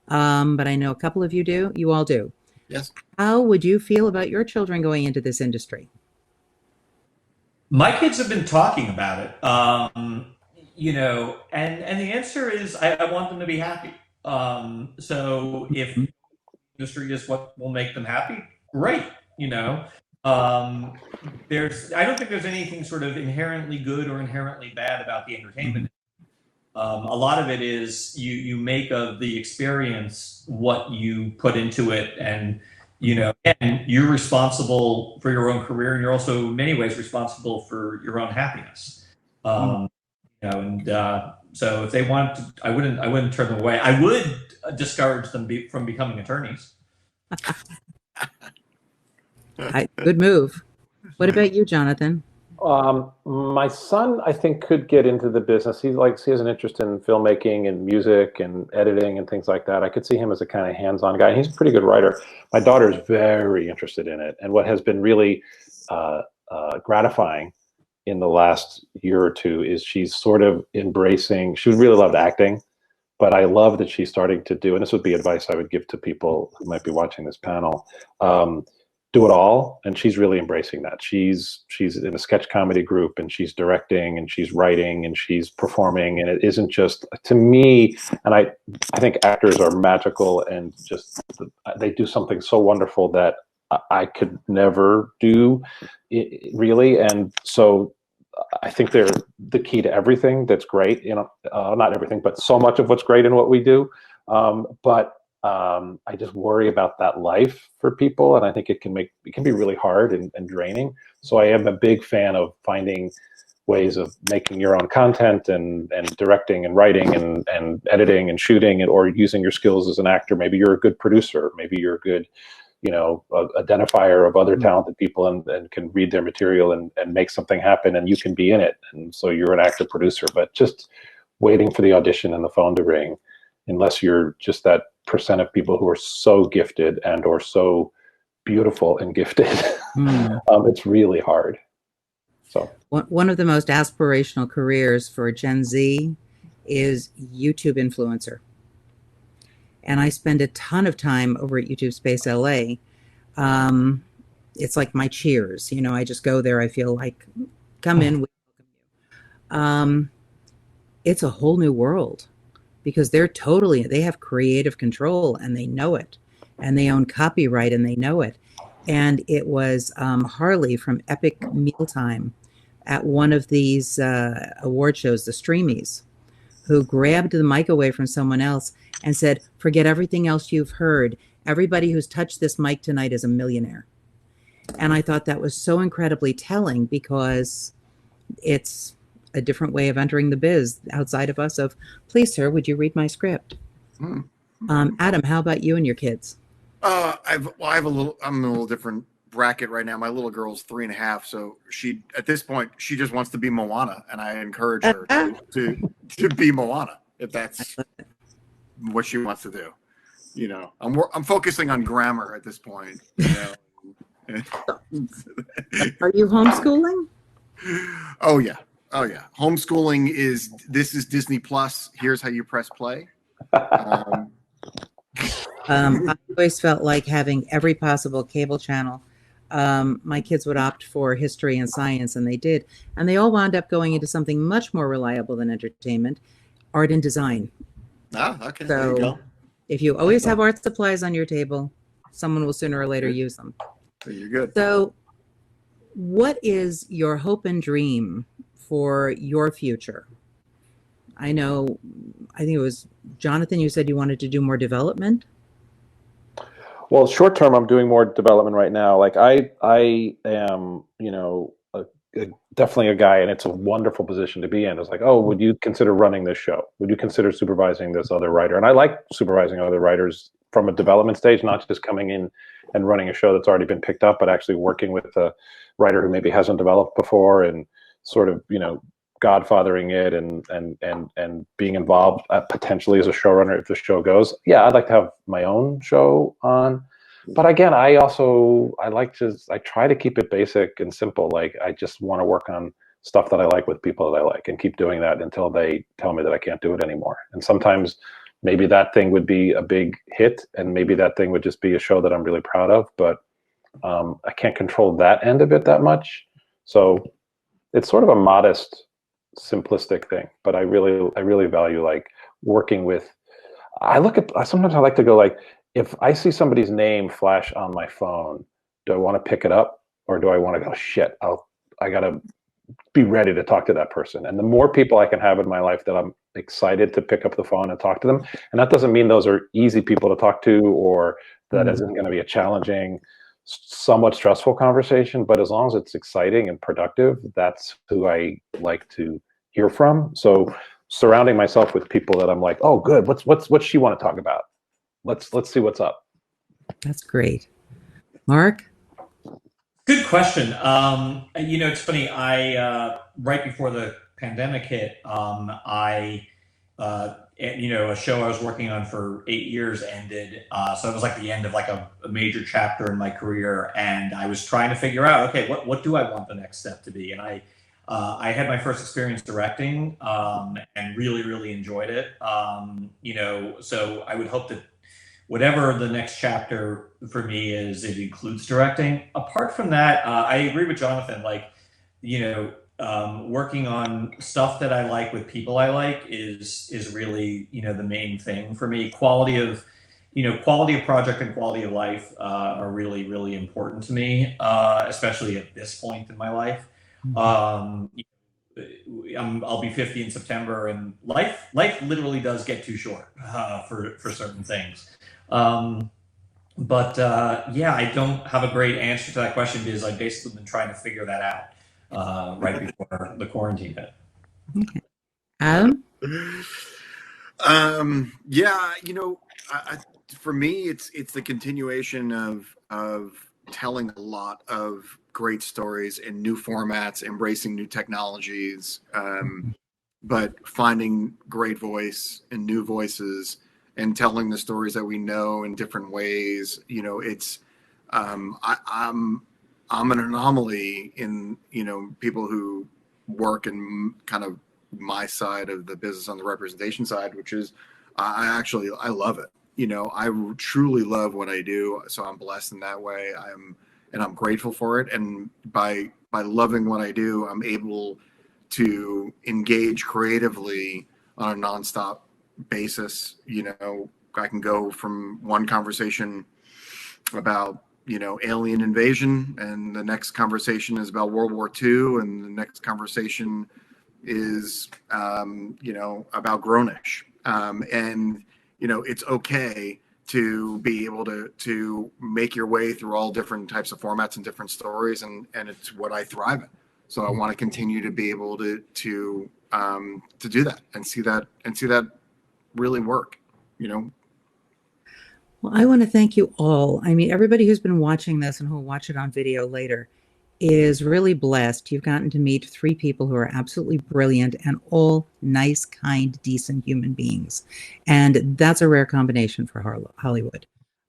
but I know a couple of you do. You all do. Yes. How would you feel about your children going into this industry? My kids have been talking about it, and the answer is I want them to be happy. So if industry is what will make them happy, great. I don't think there's anything sort of inherently good or inherently bad about the entertainment. A lot of it is you make of the experience what you put into it, and and you're responsible for your own career, and you're also in many ways responsible for your own happiness. So if they want to, I wouldn't turn them away. I would discourage them from becoming attorneys. Good move. What about you, Jonathan? My son, I think, could get into the business. He has an interest in filmmaking and music and editing and things like that. I could see him as a kind of hands-on guy. He's a pretty good writer. My daughter is very interested in it. And what has been really gratifying in the last year or two is she's sort of embracing, she really loved acting, but I love that she's starting to do, and this would be advice I would give to people who might be watching this panel, do it all, and she's really embracing that. She's in a sketch comedy group, and she's directing, and she's writing, and she's performing, and it isn't just, to me, and I think actors are magical, and just they do something so wonderful that I could never do it, really. And so I think they're the key to everything that's great, not everything, but so much of what's great in what we do. I just worry about that life for people, and I think it can be really hard and draining. So I am a big fan of finding ways of making your own content and directing and writing and editing and shooting, or using your skills as an actor. Maybe you're a good producer, maybe you're a good identifier of other talented people and can read their material and make something happen, and you can be in it. And so you're an actor producer, but just waiting for the audition and the phone to ring, unless you're just that percent of people who are so gifted and or so beautiful and gifted, it's really hard. So one of the most aspirational careers for Gen Z is YouTube influencer. And I spend a ton of time over at YouTube Space LA. It's like my Cheers. I just go there. I feel like, come in. We welcome you. It's a whole new world, because they have creative control, and they know it, and they own copyright, and they know it. And it was Harley from Epic Mealtime at one of these award shows, the Streamies, who grabbed the mic away from someone else and said, "Forget everything else you've heard. Everybody who's touched this mic tonight is a millionaire." And I thought that was so incredibly telling, because it's a different way of entering the biz outside of us of, "Please, sir, would you read my script?" Adam, how about you and your kids? I'm in a little different bracket right now. My little girl's 3.5, so at this point she just wants to be Moana, and I encourage her to be Moana if that's what she wants to do. I'm focusing on grammar at this point. Are you homeschooling? Oh yeah. Homeschooling is Disney Plus. Here's how you press play. I always felt like having every possible cable channel. My kids would opt for history and science, and they did. And they all wound up going into something much more reliable than entertainment, art and design. Okay. So there you go. If you always have art supplies on your table, someone will sooner or later use them. You're good. So what is your hope and dream for your future? I think it was Jonathan, you said you wanted to do more development. Well, short term, I'm doing more development right now. Like I am, definitely a guy, and it's a wonderful position to be in. It's like, oh, would you consider running this show? Would you consider supervising this other writer? And I like supervising other writers from a development stage, not just coming in and running a show that's already been picked up, but actually working with a writer who maybe hasn't developed before, and sort of, godfathering it and being involved potentially as a showrunner if the show goes. Yeah, I'd like to have my own show on. But again, I try to keep it basic and simple. Like, I just want to work on stuff that I like with people that I like, and keep doing that until they tell me that I can't do it anymore. And sometimes maybe that thing would be a big hit, and maybe that thing would just be a show that I'm really proud of, but I can't control that end of it that much. So it's sort of a modest, simplistic thing, but I really value like working with. Sometimes I like to go like, if I see somebody's name flash on my phone, do I want to pick it up, or do I want to go, shit, I gotta be ready to talk to that person? And the more people I can have in my life that I'm excited to pick up the phone and talk to them, and that doesn't mean those are easy people to talk to, or that isn't going to be a challenging, somewhat stressful conversation, but as long as it's exciting and productive, that's who I like to hear from. So surrounding myself with people that I'm like, oh, good, what's she want to talk about? Let's see what's up. That's great. Mark? Good question. It's funny. I right before the pandemic hit, a show I was working on for 8 years ended. So it was like the end of like a major chapter in my career, and I was trying to figure out, okay, what do I want the next step to be? And I had my first experience directing, and really really enjoyed it. So I would hope that whatever the next chapter for me is, it includes directing. Apart from that, I agree with Jonathan. Like, working on stuff that I like with people I like is really the main thing for me. Quality of project and quality of life are really really important to me, especially at this point in my life. Um, I'll be 50 in September, and life literally does get too short for certain things. Um, but I don't have a great answer to that question because I've basically been trying to figure that out right before the quarantine hit. Okay. Adam? Yeah, for me, it's the continuation of telling a lot of great stories in new formats, embracing new technologies, but finding great voice and new voices and telling the stories that we know in different ways. I'm an anomaly in people who work in kind of my side of the business on the representation side, which is I love it. I truly love what I do, so I'm blessed in that way. I'm grateful for it, and by loving what I do, I'm able to engage creatively on a nonstop basis. I can go from one conversation about alien invasion, and the next conversation is about World War II, and the next conversation is about Grownish, and it's okay to be able to make your way through all different types of formats and different stories, and it's what I thrive in. So I want to continue to be able to do that and see that really work. Well, I want to thank you all. I mean, everybody who's been watching this and who will watch it on video later is really blessed. You've gotten to meet 3 people who are absolutely brilliant and all nice, kind, decent human beings. And that's a rare combination for Hollywood.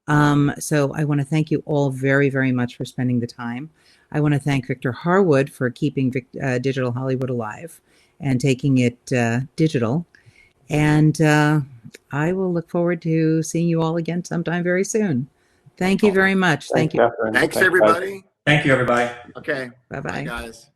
So I want to thank you all very, very much for spending the time. I want to thank Victor Harwood for keeping Digital Hollywood alive and taking it digital. And I will look forward to seeing you all again sometime very soon. Thank you very much. Thank you. Thanks, everybody. Thank you, everybody. Okay. Bye-bye. Bye, guys.